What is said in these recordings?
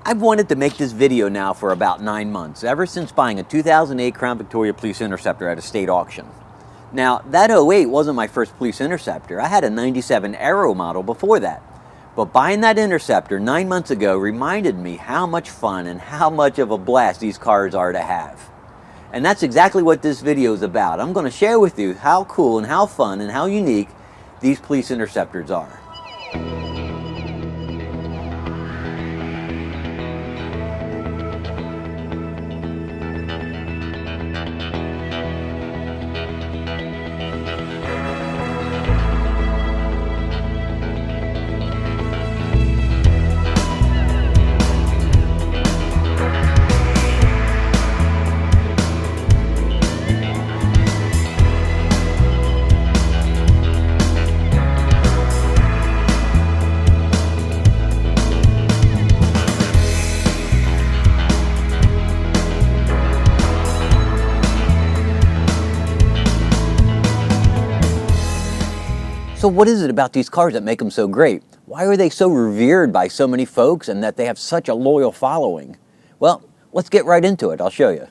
I've wanted to make this video now for about 9 months, ever since buying a 2008 Crown Victoria Police Interceptor at a state auction. Now, that '08 wasn't my first Police Interceptor. I had a '97 Aero model before that. But buying that Interceptor 9 months ago reminded me how much fun and how much of a blast these cars are to have. And that's exactly what this video is about. I'm going to share with you how cool and how fun and how unique these Police Interceptors are. So what is it about these cars that make them so great? Why are they so revered by so many folks and that they have such a loyal following? Well, let's get right into it. I'll show you.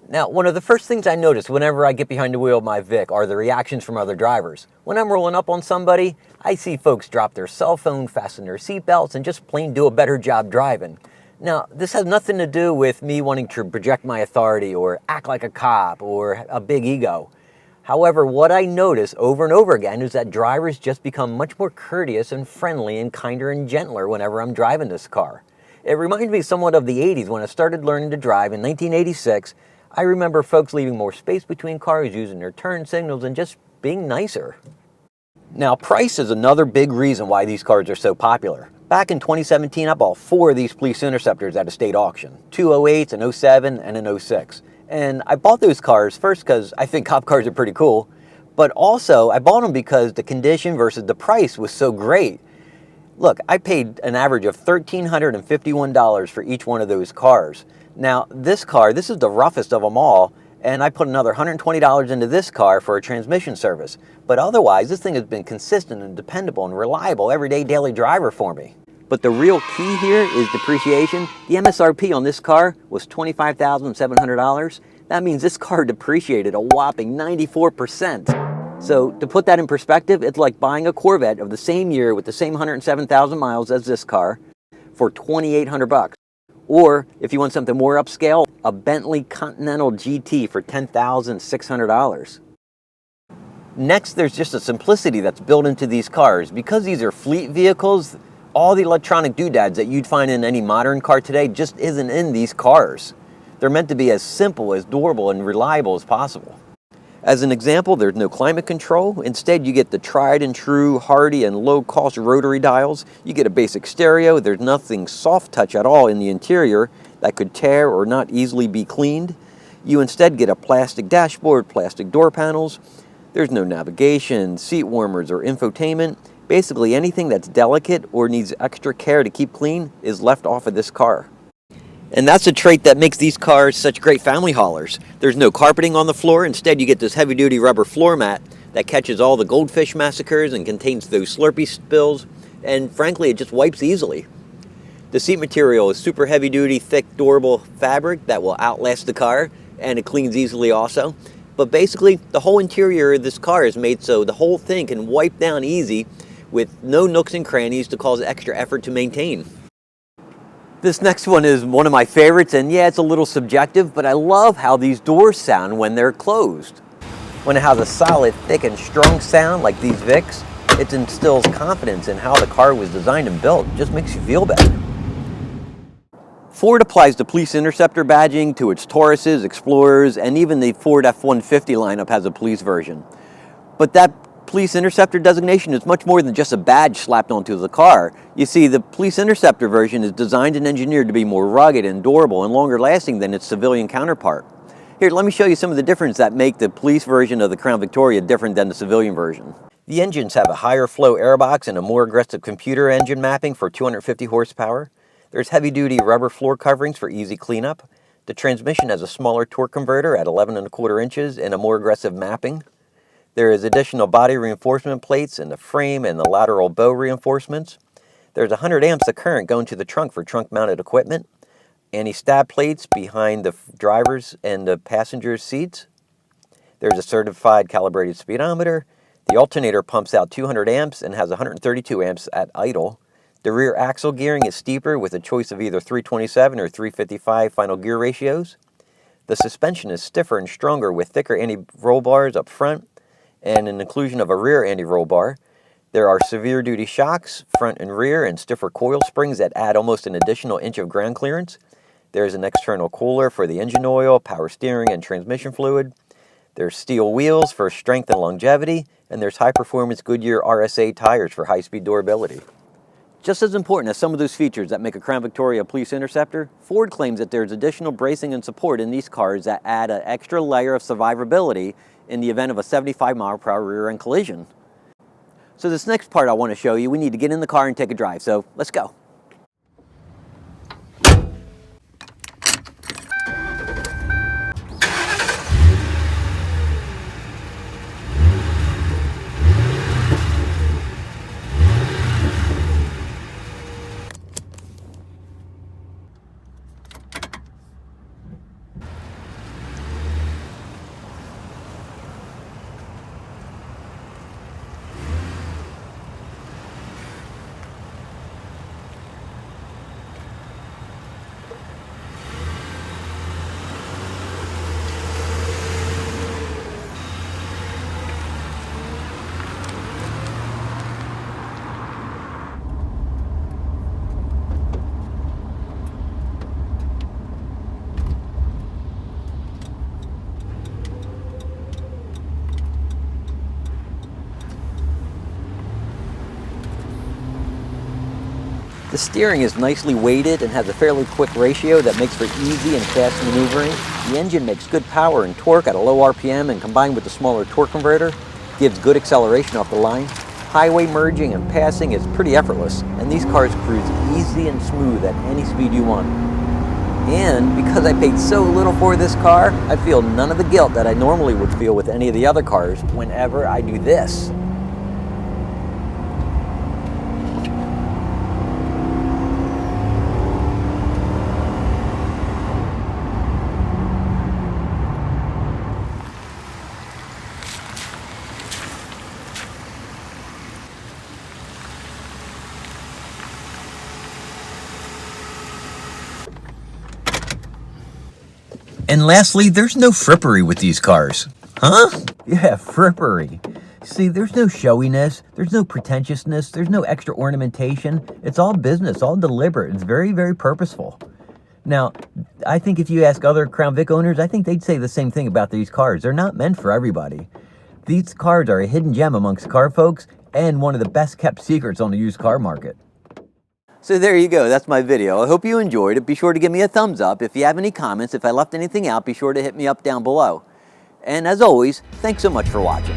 Now, one of the first things I notice whenever I get behind the wheel of my Vic are the reactions from other drivers. When I'm rolling up on somebody, I see folks drop their cell phone, fasten their seatbelts, and just plain do a better job driving. Now, this has nothing to do with me wanting to project my authority or act like a cop or a big ego. However, what I notice over and over again is that drivers just become much more courteous and friendly and kinder and gentler whenever I'm driving this car. It reminds me somewhat of the 80s when I started learning to drive in 1986. I remember folks leaving more space between cars, using their turn signals, and just being nicer. Now, price is another big reason why these cars are so popular. Back in 2017, I bought 4 of these Police Interceptors at a state auction. 2 '08s, an '07, and an '06. And I bought those cars first because I think cop cars are pretty cool, but also I bought them because the condition versus the price was so great. Look, I paid an average of $1,351 for each one of those cars. Now, this car, this is the roughest of them all, and I put another $120 into this car for a transmission service. But otherwise, this thing has been consistent and dependable and reliable everyday daily driver for me. But the real key here is depreciation. The MSRP on this car was $25,700. That means this car depreciated a whopping 94%. So to put that in perspective, it's like buying a Corvette of the same year with the same 107,000 miles as this car for $2,800. Or if you want something more upscale, a Bentley Continental GT for $10,600. Next, there's just a simplicity that's built into these cars. Because these are fleet vehicles, all the electronic doodads that you'd find in any modern car today just isn't in these cars. They're meant to be as simple, as durable, and reliable as possible. As an example, there's no climate control. Instead, you get the tried and true, hardy, and low-cost rotary dials. You get a basic stereo. There's nothing soft touch at all in the interior that could tear or not easily be cleaned. You instead get a plastic dashboard, plastic door panels. There's no navigation, seat warmers, or infotainment. Basically, anything that's delicate or needs extra care to keep clean is left off of this car. And that's a trait that makes these cars such great family haulers. There's no carpeting on the floor. Instead, you get this heavy-duty rubber floor mat that catches all the goldfish massacres and contains those Slurpee spills. And frankly, it just wipes easily. The seat material is super heavy-duty, thick, durable fabric that will outlast the car, and it cleans easily also. But basically, the whole interior of this car is made so the whole thing can wipe down easy with no nooks and crannies to cause extra effort to maintain. This next one is one of my favorites, and yeah, it's a little subjective, but I love how these doors sound when they're closed. When it has a solid, thick, and strong sound like these Vics, it instills confidence in how the car was designed and built. It just makes you feel better. Ford applies the Police Interceptor badging to its Tauruses, Explorers, and even the Ford F-150 lineup has a police version. But that Police Interceptor designation is much more than just a badge slapped onto the car. You see, the Police Interceptor version is designed and engineered to be more rugged and durable and longer lasting than its civilian counterpart. Here, let me show you some of the difference that make the police version of the Crown Victoria different than the civilian version. The engines have a higher flow airbox and a more aggressive computer engine mapping for 250 horsepower. There's heavy-duty rubber floor coverings for easy cleanup. The transmission has a smaller torque converter at 11 1/4 inches and a more aggressive mapping. There is additional body reinforcement plates in the frame and the lateral bow reinforcements. There's 100 amps of current going to the trunk for trunk-mounted equipment. Anti-stab plates behind the driver's and the passenger's seats. There's a certified calibrated speedometer. The alternator pumps out 200 amps and has 132 amps at idle. The rear axle gearing is steeper with a choice of either 327 or 355 final gear ratios. The suspension is stiffer and stronger with thicker anti-roll bars up front and an inclusion of a rear anti-roll bar. There are severe duty shocks, front and rear, and stiffer coil springs that add almost an additional inch of ground clearance. There's an external cooler for the engine oil, power steering, and transmission fluid. There's steel wheels for strength and longevity, and there's high-performance Goodyear RSA tires for high-speed durability. Just as important as some of those features that make a Crown Victoria Police Interceptor, Ford claims that there's additional bracing and support in these cars that add an extra layer of survivability in the event of a 75-mile-per-hour rear-end collision. So this next part I want to show you, we need to get in the car and take a drive, so let's go. The steering is nicely weighted and has a fairly quick ratio that makes for easy and fast maneuvering. The engine makes good power and torque at a low RPM, and combined with the smaller torque converter, gives good acceleration off the line. Highway merging and passing is pretty effortless, and these cars cruise easy and smooth at any speed you want. And because I paid so little for this car, I feel none of the guilt that I normally would feel with any of the other cars whenever I do this. And lastly, there's no frippery with these cars. Huh? Yeah, frippery. See, there's no showiness, there's no pretentiousness, there's no extra ornamentation. It's all business, all deliberate. It's very, very purposeful. Now, I think if you ask other Crown Vic owners, I think they'd say the same thing about these cars. They're not meant for everybody. These cars are a hidden gem amongst car folks and one of the best kept secrets on the used car market. So there you go, that's my video. I hope you enjoyed it. Be sure to give me a thumbs up. If you have any comments, if I left anything out, be sure to hit me up down below. And as always, thanks so much for watching.